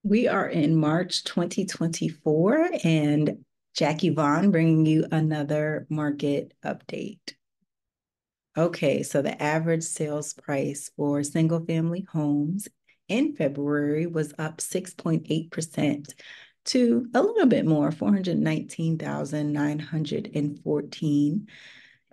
We are in March 2024, and Jackie Vaughn bringing you another market update. Okay, so the average sales price for single family homes in February was up 6.8% to a little bit more, 419,914.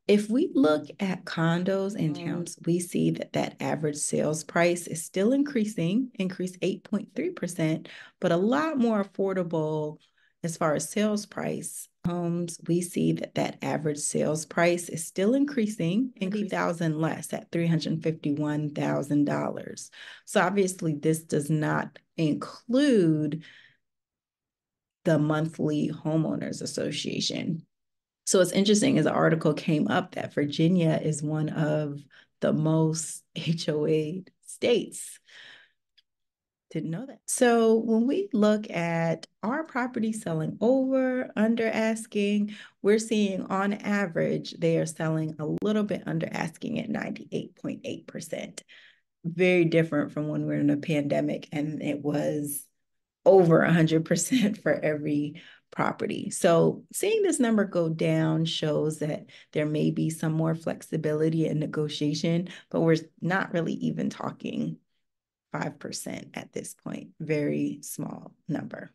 If we look at condos and towns, we see that average sales price is still increasing, increased 8.3%, but a lot more affordable as far as sales price. Homes, we see that average sales price is still increasing, 90,000 less at $351,000. So obviously this does not include the monthly homeowners association. So it's interesting, as an article came up, that Virginia is one of the most HOA states. Didn't know that. So when we look at our property selling over, under asking, we're seeing on average, they are selling a little bit under asking at 98.8%. Very different from when we're in a pandemic and it was over 100% for every property. So seeing this number go down shows that there may be some more flexibility in negotiation, but we're not really even talking 5% at this point. Very small number.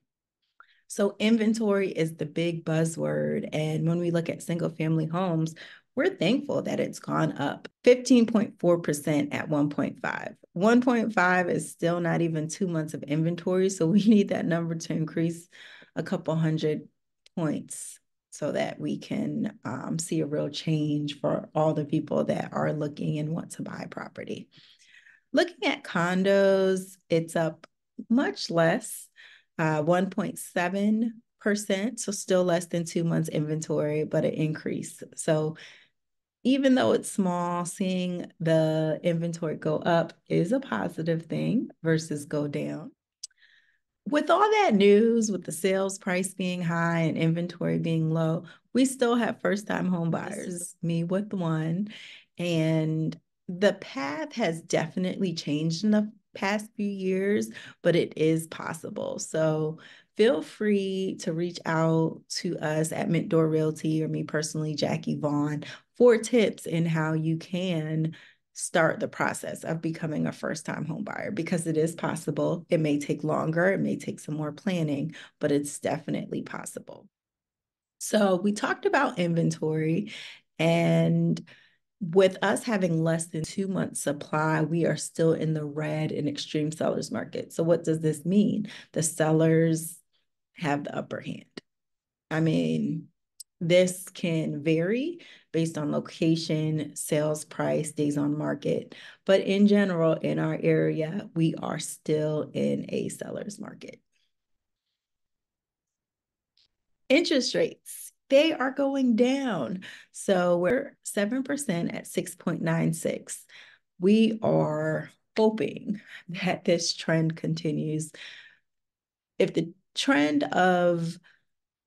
So inventory is the big buzzword. And when we look at single family homes, we're thankful that it's gone up 15.4% at 1.5. 1.5 is still not even 2 months of inventory. So we need that number to increase a couple hundred points so that we can see a real change for all the people that are looking and want to buy property. Looking at condos, it's up much less, 1.7%, so still less than 2 months inventory, but an increase. So even though it's small, seeing the inventory go up is a positive thing versus go down. With all that news, with the sales price being high and inventory being low, we still have first-time home buyers. This is me with one. And the path has definitely changed in the past few years, but it is possible. So feel free to reach out to us at Mint Door Realty or me personally, Jackie Vaughn, for tips in how you can start the process of becoming a first-time home buyer, because it is possible. It may take longer, it may take some more planning, but it's definitely possible. So we talked about inventory, and with us having less than 2 months supply, we are still in the red in extreme sellers market. So what does this mean? The sellers have the upper hand. I mean, this can vary based on location, sales price, days on market. But in general, in our area, we are still in a seller's market. Interest rates, they are going down. So we're 7% at 6.96. We are hoping that this trend continues. If the trend of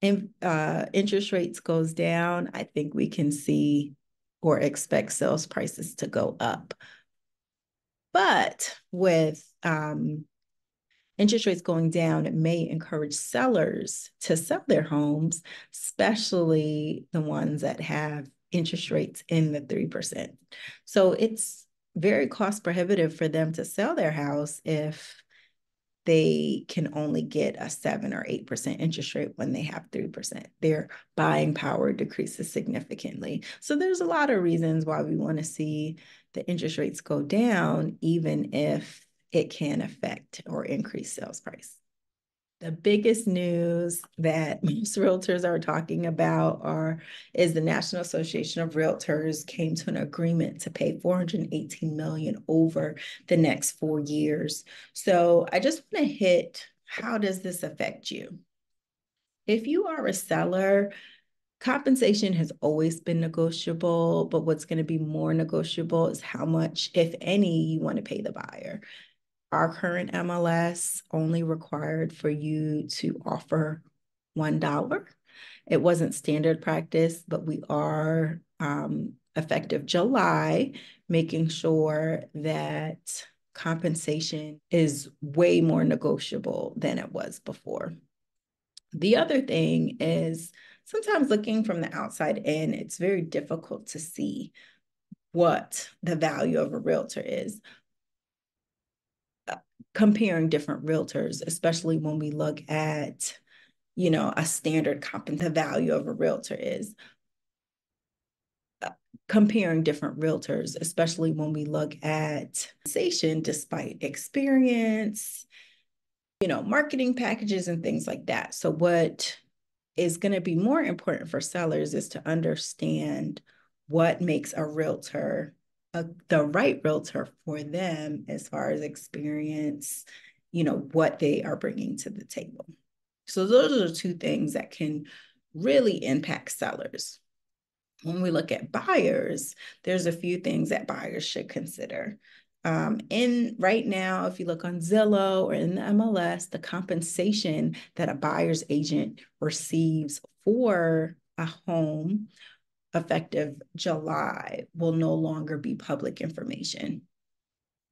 interest rates goes down, I think we can see or expect sales prices to go up. But with interest rates going down, it may encourage sellers to sell their homes, especially the ones that have interest rates in the 3%. So it's very cost prohibitive for them to sell their house if they can only get a 7 or 8% interest rate when they have 3%. Their buying power decreases significantly. So there's a lot of reasons why we want to see the interest rates go down, even if it can affect or increase sales price. The biggest news that most realtors are talking about is the National Association of Realtors came to an agreement to pay $418 million over the next 4 years. So I just want to hit, how does this affect you? If you are a seller, compensation has always been negotiable, but what's going to be more negotiable is how much, if any, you want to pay the buyer. Our current MLS only required for you to offer $1. It wasn't standard practice, but we are effective July, making sure that compensation is way more negotiable than it was before. The other thing is sometimes looking from the outside in, it's very difficult to see what the value of a realtor is. Comparing different realtors, especially when we look at, a standard the value of a realtor is. Comparing different realtors, especially when we look at compensation despite experience, marketing packages and things like that. So what is going to be more important for sellers is to understand what makes a realtor the right realtor for them as far as experience, what they are bringing to the table. So those are two things that can really impact sellers. When we look at buyers, there's a few things that buyers should consider. In right now, if you look on Zillow or in the MLS, the compensation that a buyer's agent receives for a home effective July will no longer be public information.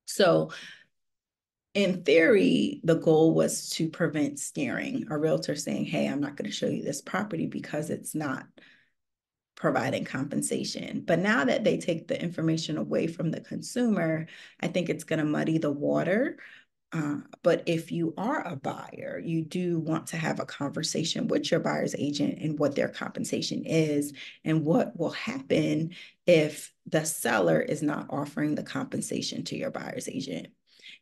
So in theory, the goal was to prevent scaring a realtor saying, hey, I'm not going to show you this property because it's not providing compensation. But now that they take the information away from the consumer, I think it's going to muddy the water. But if you are a buyer, you do want to have a conversation with your buyer's agent and what their compensation is and what will happen if the seller is not offering the compensation to your buyer's agent.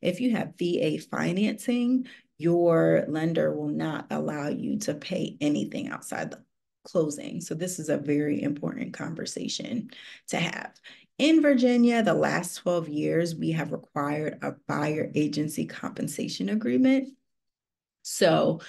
If you have VA financing, your lender will not allow you to pay anything outside the closing. So this is a very important conversation to have. In Virginia, the last 12 years, we have required a buyer agency compensation agreement. So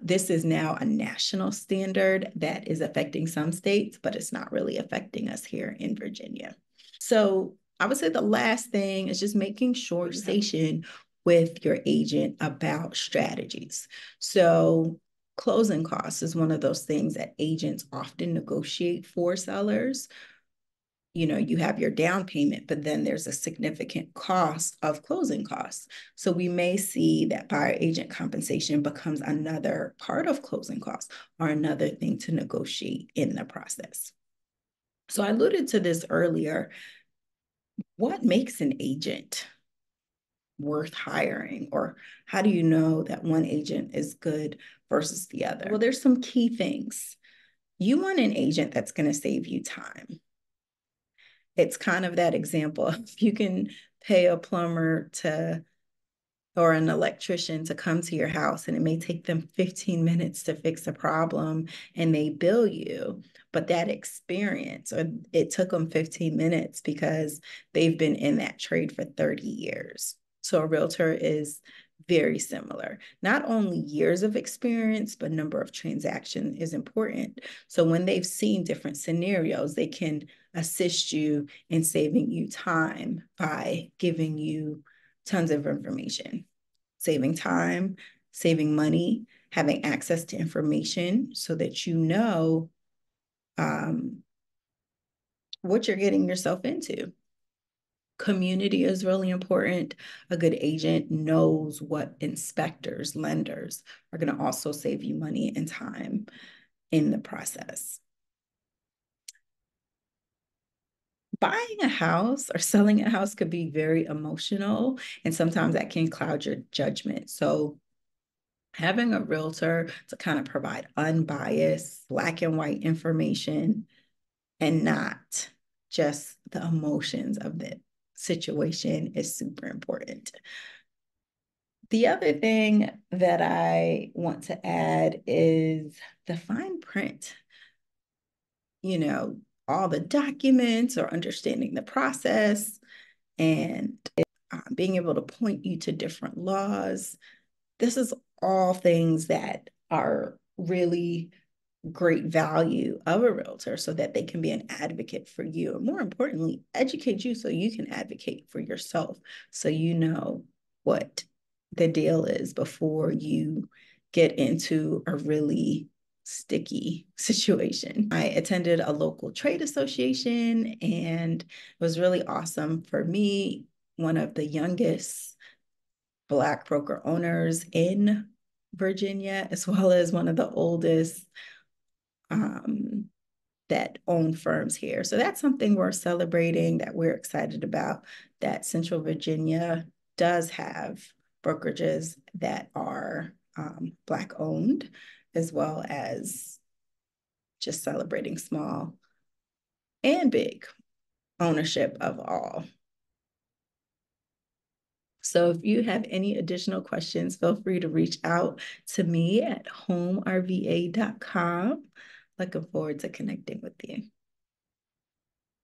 this is now a national standard that is affecting some states, but it's not really affecting us here in Virginia. So I would say the last thing is just making sure conversation with your agent about strategies. So closing costs is one of those things that agents often negotiate for sellers. You have your down payment, but then there's a significant cost of closing costs. So we may see that buyer agent compensation becomes another part of closing costs or another thing to negotiate in the process. So I alluded to this earlier. What makes an agent worth hiring, or how do you know that one agent is good versus the other? Well, there's some key things. You want an agent that's going to save you time. It's kind of that example. If you can pay a plumber or an electrician to come to your house and it may take them 15 minutes to fix a problem and they bill you, but that experience, or it took them 15 minutes because they've been in that trade for 30 years. So a realtor is very similar. Not only years of experience, but number of transactions is important. So when they've seen different scenarios, they can assist you in saving you time by giving you tons of information, saving time, saving money, having access to information so that you know what you're getting yourself into. Community is really important. A good agent knows what inspectors, lenders are going to also save you money and time in the process. Buying a house or selling a house could be very emotional, and sometimes that can cloud your judgment. So having a realtor to kind of provide unbiased, black and white information and not just the emotions of the situation is super important. The other thing that I want to add is the fine print. All the documents or understanding the process and being able to point you to different laws. This is all things that are really great value of a realtor so that they can be an advocate for you. And more importantly, educate you so you can advocate for yourself. So you know what the deal is before you get into a really sticky situation. I attended a local trade association and it was really awesome for me one of the youngest Black broker owners in Virginia, as well as one of the oldest that own firms here. So that's something we're celebrating, that we're excited about, that Central Virginia does have brokerages that are Black owned, as well as just celebrating small and big ownership of all. So if you have any additional questions, feel free to reach out to me at homerva.com. Looking forward to connecting with you.